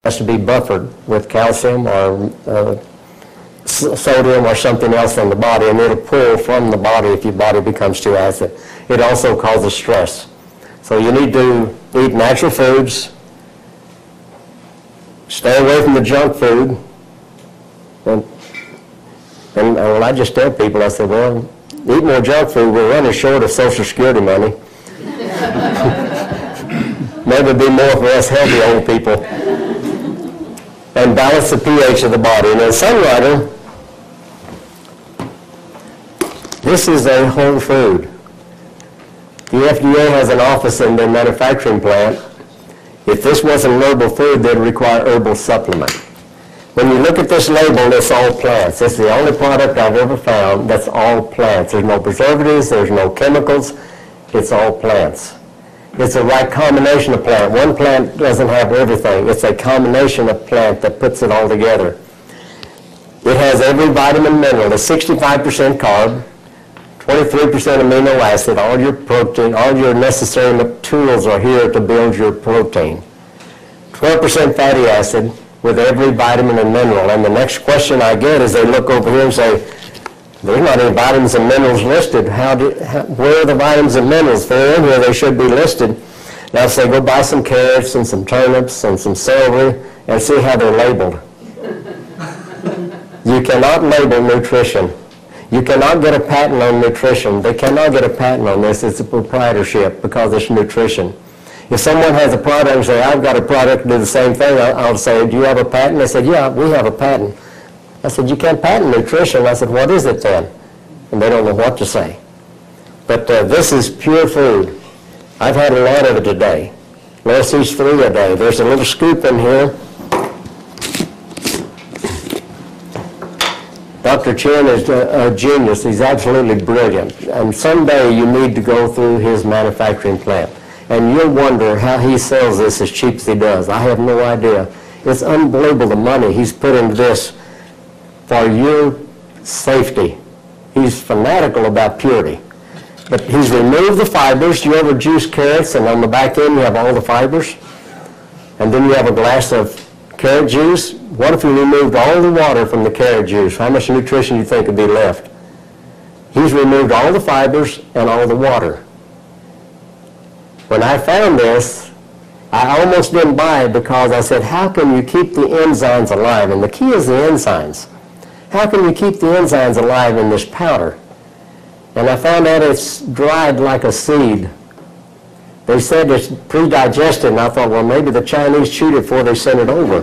has to be buffered with calcium or sodium or something else in the body, and it'll pull from the body if your body becomes too acid. It also causes stress. So you need to eat natural foods, stay away from the junk food, and I just tell people, I said, well, eat more junk food, we're running short of Social Security money. Maybe be more for us healthy old people. And balance the pH of the body. And in Sunrider, this is a whole food. The FDA has an office in their manufacturing plant. If this wasn't herbal food, they'd require herbal supplement. When you look at this label, it's all plants. It's the only product I've ever found that's all plants. There's no preservatives, there's no chemicals, it's all plants. It's a right combination of plant. One plant doesn't have everything. It's a combination of plant that puts it all together. It has every vitamin, mineral. It's 65% carb, 23% amino acid, all your protein, all your necessary tools are here to build your protein. 12% fatty acid with every vitamin and mineral. And the next question I get is they look over here and say, there's not any vitamins and minerals listed. Where are the vitamins and minerals? They're in here, they should be listed. Now I say, go buy some carrots and some turnips and some celery and see how they're labeled. You cannot label nutrition. You cannot get a patent on nutrition. They cannot get a patent on this. It's a proprietorship because it's nutrition. If someone has a product and say, I've got a product to do the same thing, I'll say, do you have a patent? They said, yeah, we have a patent. I said, you can't patent nutrition. I said, what is it then? And they don't know what to say. But this is pure food. I've had a lot of it today. Lois eats 3 a day. There's a little scoop in here. Dr. Chen is a genius. He's absolutely brilliant. And someday you need to go through his manufacturing plant. And you'll wonder how he sells this as cheap as he does. I have no idea. It's unbelievable the money he's put into this for your safety. He's fanatical about purity. But he's removed the fibers. You ever juice carrots and on the back end you have all the fibers? And then you have a glass of carrot juice. What if you removed all the water from the carrot juice? How much nutrition do you think would be left? He's removed all the fibers and all the water. When I found this, I almost didn't buy it because I said, how can you keep the enzymes alive? And the key is the enzymes. How can you keep the enzymes alive in this powder? And I found out it's dried like a seed. They said it's pre-digested, and I thought, well, maybe the Chinese chewed it before they sent it over.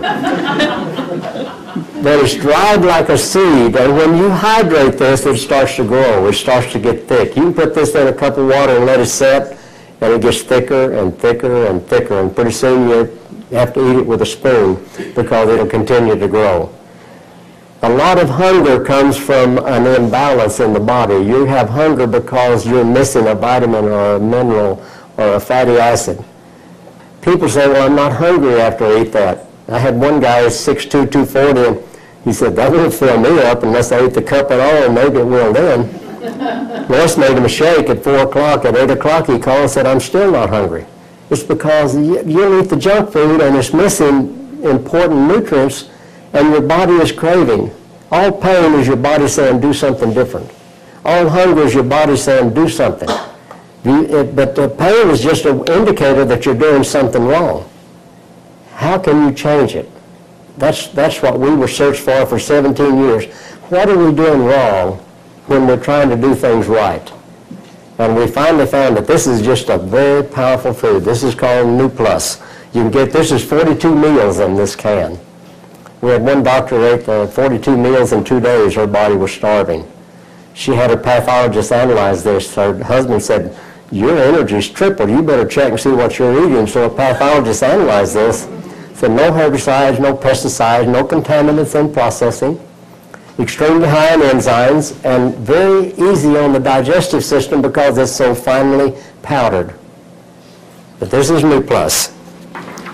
But it's dried like a seed, and when you hydrate this, it starts to grow. It starts to get thick. You can put this in a cup of water and let it set, and it gets thicker and thicker and thicker, and pretty soon you have to eat it with a spoon because it'll continue to grow. A lot of hunger comes from an imbalance in the body. You have hunger because you're missing a vitamin or a mineral or a fatty acid. People say, well, I'm not hungry after I eat that. I had one guy, 6'2", 240, and he said, that won't fill me up unless I eat the cup at all, and maybe it will then. Lois made him a shake at 4 o'clock. At 8 o'clock he called and said, I'm still not hungry. It's because you'll eat the junk food and it's missing important nutrients and your body is craving. All pain is your body saying do something different. All hunger is your body saying do something. But the pain is just an indicator that you're doing something wrong. How can you change it? That's what we researched for 17 years. What are we doing wrong when we're trying to do things right? And we finally found that this is just a very powerful food. This is called NuPlus. You can get, this is 42 meals in this can. We had one doctor who ate 42 meals in 2 days. Her body was starving. She had her pathologist analyze this. Her husband said, your energy's tripled. You better check and see what you're eating. So a pathologist analyzed this. Said no herbicides, no pesticides, no contaminants in processing. Extremely high in enzymes and very easy on the digestive system because it's so finely powdered. But this is NuPlus.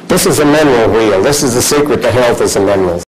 This is a mineral wheel. This is the secret to health is the minerals.